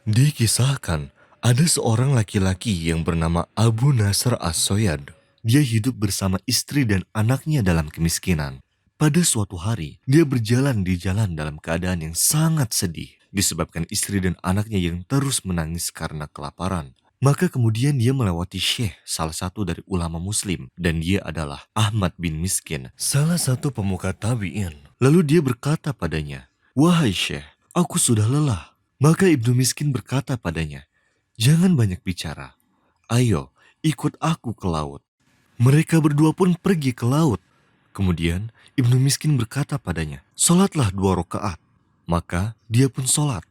Dikisahkan, ada seorang laki-laki yang bernama Abu Nasr As-Soyad. Dia hidup bersama istri dan anaknya dalam kemiskinan. Pada suatu hari, dia berjalan di jalan dalam keadaan yang sangat sedih, disebabkan istri dan anaknya yang terus menangis karena kelaparan. Maka kemudian dia melewati Syekh, salah satu dari ulama muslim, dan dia adalah Ahmad bin Miskin, salah satu pemuka tabi'in. Lalu dia berkata padanya, "Wahai Syekh, aku sudah lelah." Maka Ibnu Miskin berkata padanya, "Jangan banyak bicara. Ayo, ikut aku ke laut." Mereka berdua pun pergi ke laut. Kemudian Ibnu Miskin berkata padanya, "Solatlah 2 rakaat." Maka dia pun solat.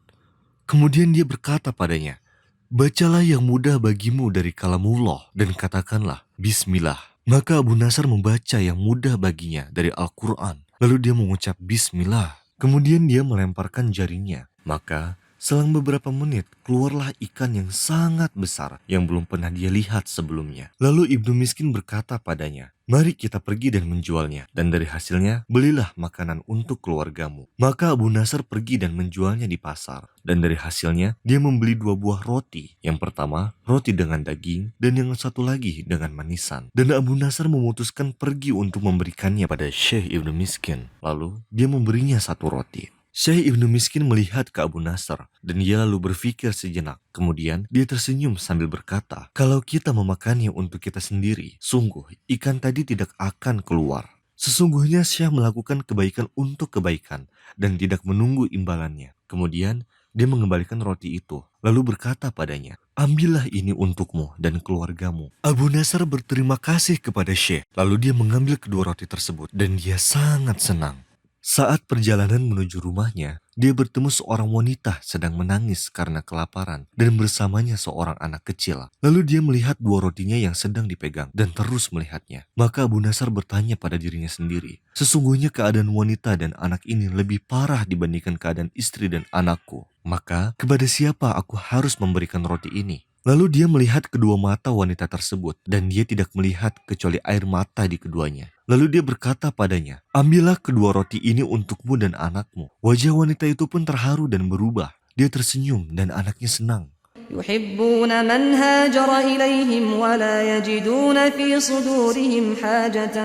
Kemudian dia berkata padanya, "Bacalah yang mudah bagimu dari kalamullah dan katakanlah Bismillah." Maka Abu Nasr membaca yang mudah baginya dari Al-Quran. Lalu dia mengucap Bismillah. Kemudian dia melemparkan jarinya. Maka selang beberapa menit keluarlah ikan yang sangat besar yang belum pernah dia lihat sebelumnya. Lalu Ibnu Miskin berkata padanya, "Mari kita pergi dan menjualnya. Dan dari hasilnya belilah makanan untuk keluargamu." Maka Abu Nasr pergi dan menjualnya di pasar. Dan dari hasilnya dia membeli 2 buah roti. Yang pertama roti dengan daging dan yang satu lagi dengan manisan. Dan Abu Nasr memutuskan pergi untuk memberikannya pada Syekh Ibnu Miskin. Lalu dia memberinya 1 roti. Syekh Ibnu Miskin melihat ke Abu Nasr dan dia lalu berpikir sejenak. Kemudian dia tersenyum sambil berkata, "Kalau kita memakannya untuk kita sendiri, sungguh ikan tadi tidak akan keluar. Sesungguhnya Syekh melakukan kebaikan untuk kebaikan dan tidak menunggu imbalannya." Kemudian dia mengembalikan roti itu, lalu berkata padanya, "Ambillah ini untukmu dan keluargamu." Abu Nasr berterima kasih kepada Syekh, lalu dia mengambil kedua roti tersebut dan dia sangat senang. Saat perjalanan menuju rumahnya, dia bertemu seorang wanita sedang menangis karena kelaparan dan bersamanya seorang anak kecil. Lalu dia melihat 2 rotinya yang sedang dipegang dan terus melihatnya. Maka Abu Nasr bertanya pada dirinya sendiri, "Sesungguhnya keadaan wanita dan anak ini lebih parah dibandingkan keadaan istri dan anakku. Maka kepada siapa aku harus memberikan roti ini?" Lalu dia melihat kedua mata wanita tersebut dan dia tidak melihat kecuali air mata di keduanya. Lalu dia berkata padanya, "Ambillah kedua roti ini untukmu dan anakmu." Wajah wanita itu pun terharu dan berubah. Dia tersenyum dan anaknya senang. يحبون من هاجر إليهم ولا يجدون في صدورهم حاجة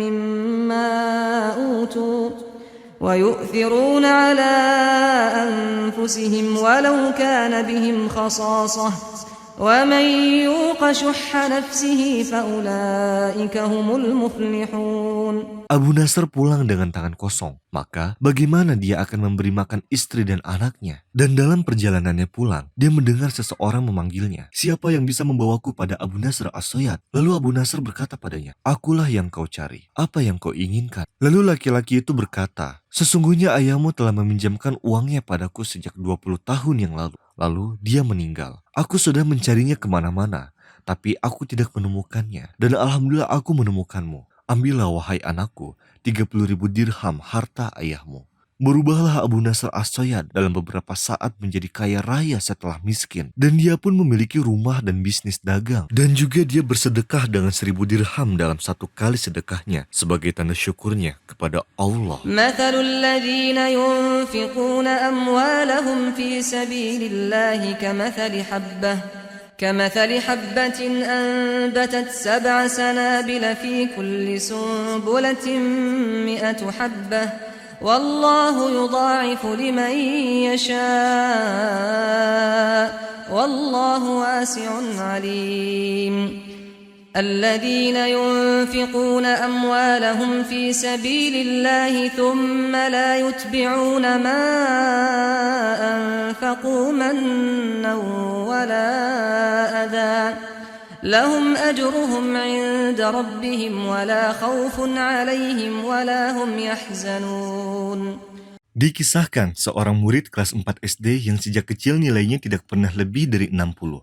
مما أوتوا ويؤثرون على أنفسهم ولو كان بهم خصاصة ومن يوق شح نفسه فأولئك هم المفلحون. Abu Nasr pulang dengan tangan kosong. Maka bagaimana dia akan memberi makan istri dan anaknya? Dan dalam perjalanannya pulang, dia mendengar seseorang memanggilnya. "Siapa yang bisa membawaku pada Abu Nasr As-Soyad?" Lalu Abu Nasr berkata padanya, "Akulah yang kau cari. Apa yang kau inginkan?" Lalu laki-laki itu berkata, "Sesungguhnya ayahmu telah meminjamkan uangnya padaku sejak 20 tahun yang lalu. Lalu dia meninggal. Aku sudah mencarinya kemana-mana, tapi aku tidak menemukannya. Dan alhamdulillah aku menemukanmu. Ambillah wahai anakku 30.000 dirham harta ayahmu." Berubahlah Abu Nasr As-Soyad dalam beberapa saat menjadi kaya raya setelah miskin. Dan dia pun memiliki rumah dan bisnis dagang. Dan juga dia bersedekah dengan 1.000 dirham dalam satu kali sedekahnya sebagai tanda syukurnya kepada Allah. مثل الذين ينفقون أموالهم في سبيل الله كمثل حبة أنبتت 7 سنابل في كل سنبلة 100 حبة والله يضاعف لمن يشاء والله واسع عليم. الذين ينفقون أموالهم في سبيل الله ثم لا يتبعون ما أنفقوا منا ولا أذى لهم أجرهم عند ربهم ولا خوف عليهم ولا هم يحزنون. Dikisahkan seorang murid kelas 4 SD yang sejak kecil nilainya tidak pernah lebih dari 60.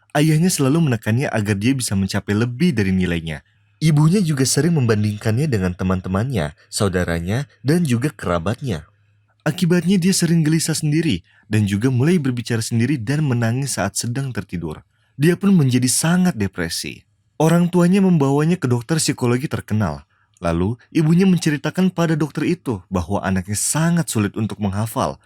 Ayahnya selalu menekannya agar dia bisa mencapai lebih dari nilainya. Ibunya juga sering membandingkannya dengan teman-temannya, saudaranya, dan juga kerabatnya. Akibatnya dia sering gelisah sendiri dan juga mulai berbicara sendiri dan menangis saat sedang tertidur. Dia pun menjadi sangat depresi. Orang tuanya membawanya ke dokter psikologi terkenal. Lalu ibunya menceritakan pada dokter itu bahwa anaknya sangat sulit untuk menghafal.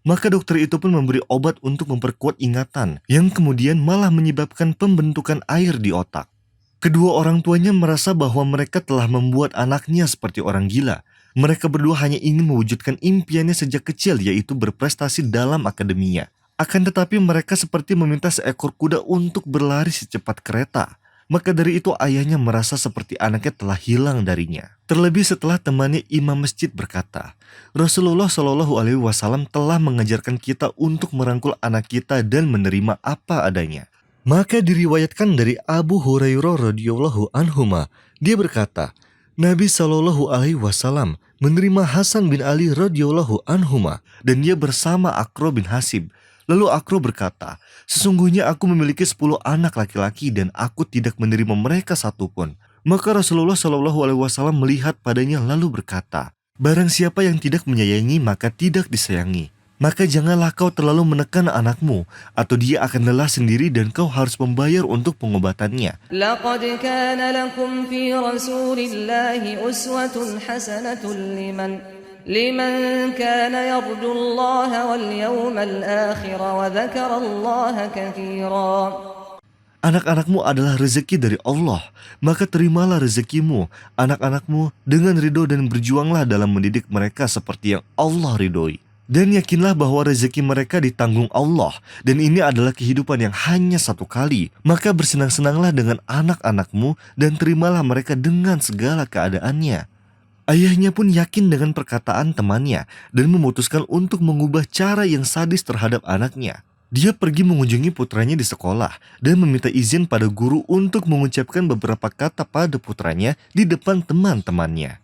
Maka dokter itu pun memberi obat untuk memperkuat ingatan, yang kemudian malah menyebabkan pembentukan air di otak. Kedua orang tuanya merasa bahwa mereka telah membuat anaknya seperti orang gila. Mereka berdua hanya ingin mewujudkan impiannya sejak kecil, yaitu berprestasi dalam akademinya. Akan tetapi mereka seperti meminta seekor kuda untuk berlari secepat kereta. Maka dari itu ayahnya merasa seperti anaknya telah hilang darinya. Terlebih setelah temannya imam masjid berkata, Rasulullah Shallallahu Alaihi Wasallam telah mengajarkan kita untuk merangkul anak kita dan menerima apa adanya. Maka diriwayatkan dari Abu Hurairah radhiyallahu anhuma, dia berkata, Nabi Shallallahu Alaihi Wasallam menerima Hasan bin Ali radhiyallahu anhuma dan dia bersama Aqra bin Hasib. Lalu Aqra berkata, sesungguhnya aku memiliki 10 anak laki-laki dan aku tidak menerima mereka satupun. Maka Rasulullah Shallallahu Alaihi Wasallam melihat padanya lalu berkata, barang siapa yang tidak menyayangi maka tidak disayangi. Maka janganlah kau terlalu menekan anakmu, atau dia akan lelah sendiri dan kau harus membayar untuk pengobatannya. لقد كان لكم في رسول الله أسوة حسنة لمن كان يرجو الله واليوم الآخر وذكر الله كثيرا. Anak-anakmu adalah rezeki dari Allah, maka terimalah rezekimu, anak-anakmu dengan ridho dan berjuanglah dalam mendidik mereka seperti yang Allah ridhoi. Dan yakinlah bahwa rezeki mereka ditanggung Allah, dan ini adalah kehidupan yang hanya satu kali. Maka bersenang-senanglah dengan anak-anakmu dan terimalah mereka dengan segala keadaannya. Ayahnya pun yakin dengan perkataan temannya dan memutuskan untuk mengubah cara yang sadis terhadap anaknya. Dia pergi mengunjungi putranya di sekolah dan meminta izin pada guru untuk mengucapkan beberapa kata pada putranya di depan teman-temannya.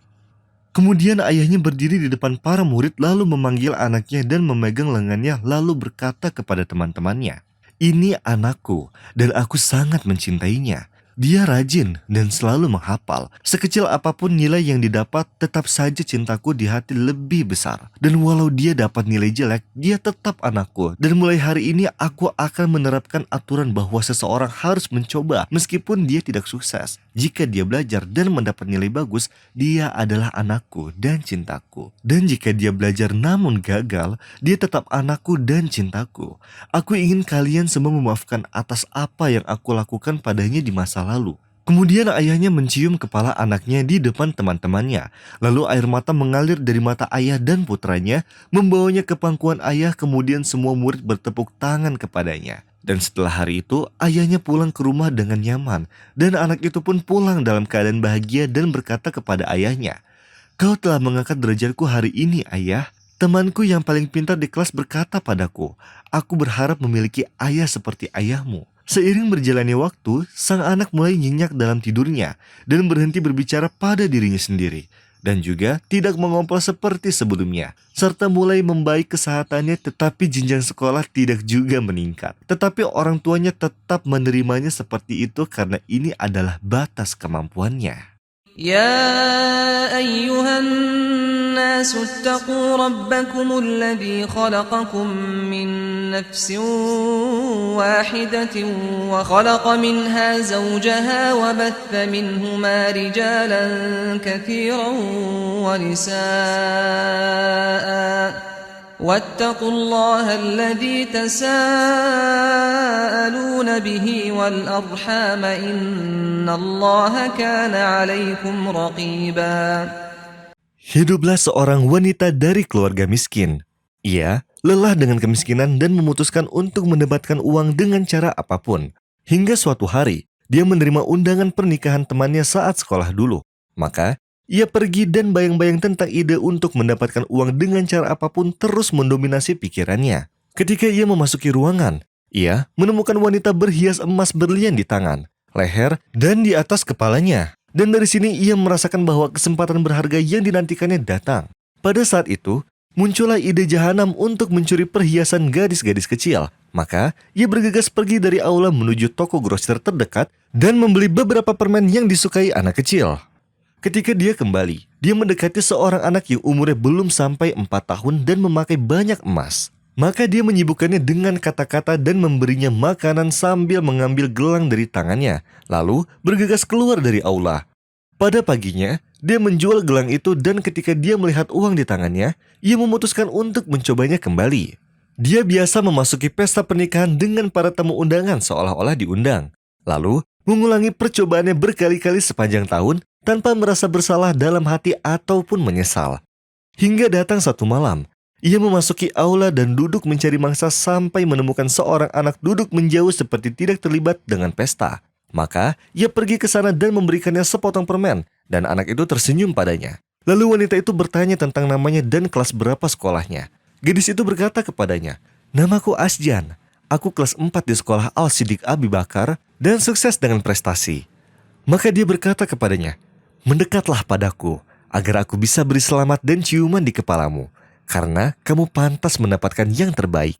Kemudian ayahnya berdiri di depan para murid lalu memanggil anaknya dan memegang lengannya lalu berkata kepada teman-temannya, "Ini anakku dan aku sangat mencintainya. Dia rajin dan selalu menghafal. Sekecil apapun nilai yang didapat, tetap saja cintaku di hati lebih besar. Dan walau dia dapat nilai jelek, dia tetap anakku. Dan mulai hari ini aku akan menerapkan aturan bahwa seseorang harus mencoba meskipun dia tidak sukses. Jika dia belajar dan mendapat nilai bagus, dia adalah anakku dan cintaku. Dan jika dia belajar namun gagal, dia tetap anakku dan cintaku. Aku ingin kalian semua memaafkan atas apa yang aku lakukan padanya di masa lalu." Kemudian ayahnya mencium kepala anaknya di depan teman-temannya. Lalu air mata mengalir dari mata ayah dan putranya, membawanya ke pangkuan ayah. Kemudian semua murid bertepuk tangan kepadanya. Dan setelah hari itu, ayahnya pulang ke rumah dengan nyaman. Dan anak itu pun pulang dalam keadaan bahagia dan berkata kepada ayahnya, "Kau telah mengangkat derajatku hari ini, ayah." Temanku yang paling pintar di kelas berkata padaku, "Aku berharap memiliki ayah seperti ayahmu." Seiring berjalannya waktu, sang anak mulai nyenyak dalam tidurnya dan berhenti berbicara pada dirinya sendiri. Dan juga tidak mengompol seperti sebelumnya. Serta mulai membaik kesehatannya, tetapi jenjang sekolah tidak juga meningkat. Tetapi orang tuanya tetap menerimanya seperti itu karena ini adalah batas kemampuannya. يا أيها الناس اتقوا ربكم الذي خلقكم من نفس واحدة وخلق منها زوجها وبث منهما رجالا كثيرا ونساء واتقوا الله الذي تساءلون به والأرحام إن الله كان عليكم رقيبا. Hiduplah seorang wanita dari keluarga miskin. Ia lelah dengan kemiskinan dan memutuskan untuk mendapatkan uang dengan cara apapun. Hingga suatu hari, dia menerima undangan pernikahan temannya saat sekolah dulu. Maka, ia pergi dan bayang-bayang tentang ide untuk mendapatkan uang dengan cara apapun terus mendominasi pikirannya. Ketika ia memasuki ruangan, ia menemukan wanita berhias emas berlian di tangan, leher, dan di atas kepalanya. Dan dari sini ia merasakan bahwa kesempatan berharga yang dinantikannya datang. Pada saat itu, muncullah ide jahanam untuk mencuri perhiasan gadis-gadis kecil. Maka, ia bergegas pergi dari aula menuju toko grosir terdekat dan membeli beberapa permen yang disukai anak kecil. Ketika dia kembali, dia mendekati seorang anak yang umurnya belum sampai 4 tahun dan memakai banyak emas. Maka dia menyibukkannya dengan kata-kata dan memberinya makanan sambil mengambil gelang dari tangannya, lalu bergegas keluar dari aula. Pada paginya, dia menjual gelang itu dan ketika dia melihat uang di tangannya, ia memutuskan untuk mencobanya kembali. Dia biasa memasuki pesta pernikahan dengan para tamu undangan seolah-olah diundang. Lalu, mengulangi percobaannya berkali-kali sepanjang tahun tanpa merasa bersalah dalam hati ataupun menyesal. Hingga datang satu malam, ia memasuki aula dan duduk mencari mangsa sampai menemukan seorang anak duduk menjauh seperti tidak terlibat dengan pesta. Maka, ia pergi ke sana dan memberikannya sepotong permen, dan anak itu tersenyum padanya. Lalu wanita itu bertanya tentang namanya dan kelas berapa sekolahnya. Gadis itu berkata kepadanya, "Namaku Asjan, aku kelas 4 di sekolah Al-Siddiq Abi Bakar dan sukses dengan prestasi." Maka dia berkata kepadanya, "Mendekatlah padaku, agar aku bisa beri selamat dan ciuman di kepalamu, karena kamu pantas mendapatkan yang terbaik."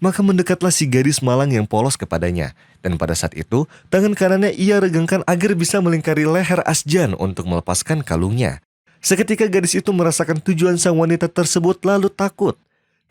Maka mendekatlah si gadis malang yang polos kepadanya, dan pada saat itu, tangan kanannya ia regangkan agar bisa melingkari leher Asjan untuk melepaskan kalungnya. Seketika gadis itu merasakan tujuan sang wanita tersebut lalu takut.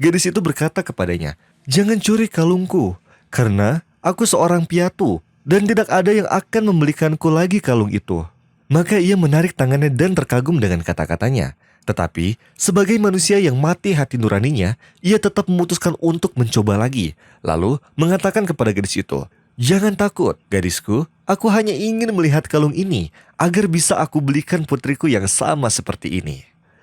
Gadis itu berkata kepadanya, "Jangan curi kalungku, karena aku seorang piatu, dan tidak ada yang akan membelikanku lagi kalung itu." Maka ia menarik tangannya dan terkagum dengan kata-katanya. Tetapi, sebagai manusia yang mati hati nuraninya, ia tetap memutuskan untuk mencoba lagi. Lalu, mengatakan kepada gadis itu, "Jangan takut, gadisku. Aku hanya ingin melihat kalung ini, agar bisa aku belikan putriku yang sama seperti ini."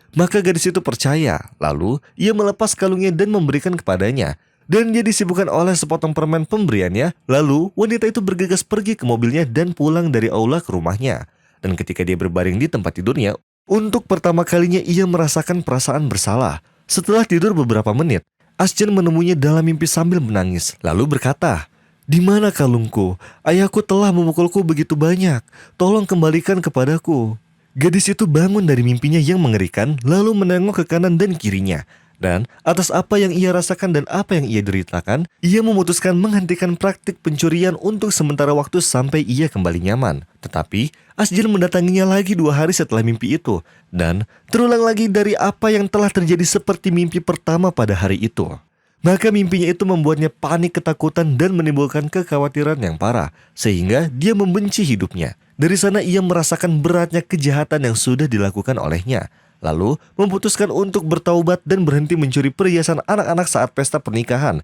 Maka gadis itu percaya. Lalu, ia melepas kalungnya dan memberikan kepadanya. Dan dia disibukkan oleh sepotong permen pemberiannya. Lalu, wanita itu bergegas pergi ke mobilnya dan pulang dari aula ke rumahnya. Dan ketika dia berbaring di tempat tidurnya, untuk pertama kalinya ia merasakan perasaan bersalah. Setelah tidur beberapa menit, Asjan menemuinya dalam mimpi sambil menangis, lalu berkata, "Di mana kalungku? Ayahku telah memukulku begitu banyak. Tolong kembalikan kepadaku." Gadis itu bangun dari mimpinya yang mengerikan, lalu menengok ke kanan dan kirinya. Dan atas apa yang ia rasakan dan apa yang ia deritakan, ia memutuskan menghentikan praktik pencurian untuk sementara waktu sampai ia kembali nyaman. Tetapi, Asjan mendatanginya lagi 2 hari setelah mimpi itu. Dan terulang lagi dari apa yang telah terjadi seperti mimpi pertama pada hari itu. Maka mimpinya itu membuatnya panik ketakutan dan menimbulkan kekhawatiran yang parah. Sehingga dia membenci hidupnya. Dari sana ia merasakan beratnya kejahatan yang sudah dilakukan olehnya. Lalu memutuskan untuk bertaubat dan berhenti mencuri perhiasan anak-anak saat pesta pernikahan.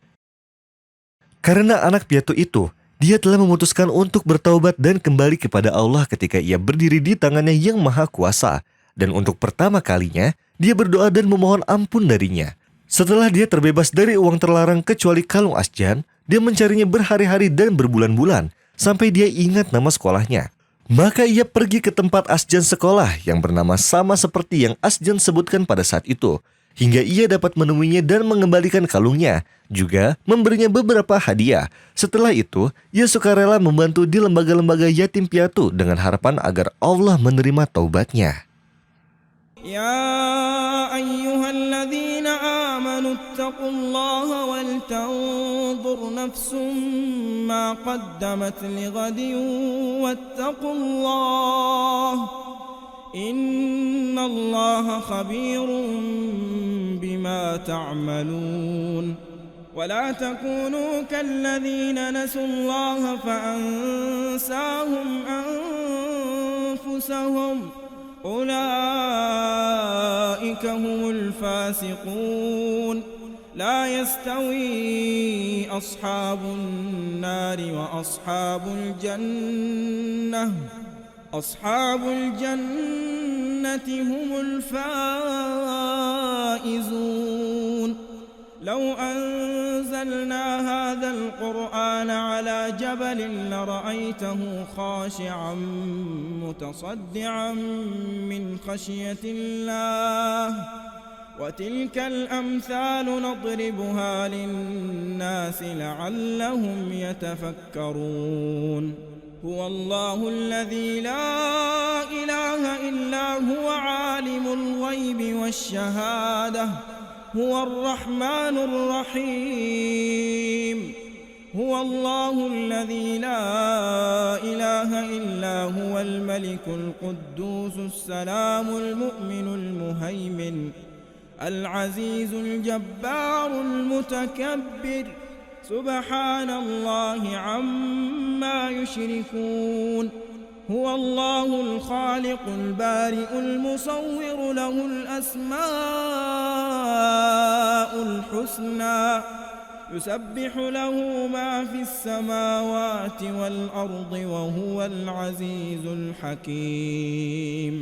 Karena anak piatu itu, dia telah memutuskan untuk bertaubat dan kembali kepada Allah ketika ia berdiri di tangannya yang maha kuasa. Dan untuk pertama kalinya, dia berdoa dan memohon ampun darinya. Setelah dia terbebas dari uang terlarang kecuali kalung Asjan, dia mencarinya berhari-hari dan berbulan-bulan, sampai dia ingat nama sekolahnya. Maka ia pergi ke tempat Asjan sekolah yang bernama sama seperti yang Asjan sebutkan pada saat itu. Hingga ia dapat menemuinya dan mengembalikan kalungnya. Juga memberinya beberapa hadiah. Setelah itu, ia sukarela membantu di lembaga-lembaga yatim piatu dengan harapan agar Allah menerima taubatnya. يا أيها الذين آمنوا اتقوا الله ولتنظر نفس ما قدمت لغد واتقوا الله إن الله خبير بما تعملون ولا تكونوا كالذين نسوا الله فأنساهم أنفسهم أولئك هم الفاسقون لا يستوي أصحاب النار وأصحاب الجنة أصحاب الجنة هم الفائزون لو أنزلنا هذا القرآن على جبل لرأيته خاشعا متصدعا من خشية الله وتلك الأمثال نضربها للناس لعلهم يتفكرون هو الله الذي لا إله إلا هو عالم الغيب والشهادة هو الرحمن الرحيم هو الله الذي لا إله إلا هو الملك القدوس السلام المؤمن المهيمن العزيز الجبار المتكبر سبحان الله عما يشركون هو الله الخالق البارئ المصور له الأسماء الحسنى يسبح له ما في السماوات والأرض وهو العزيز الحكيم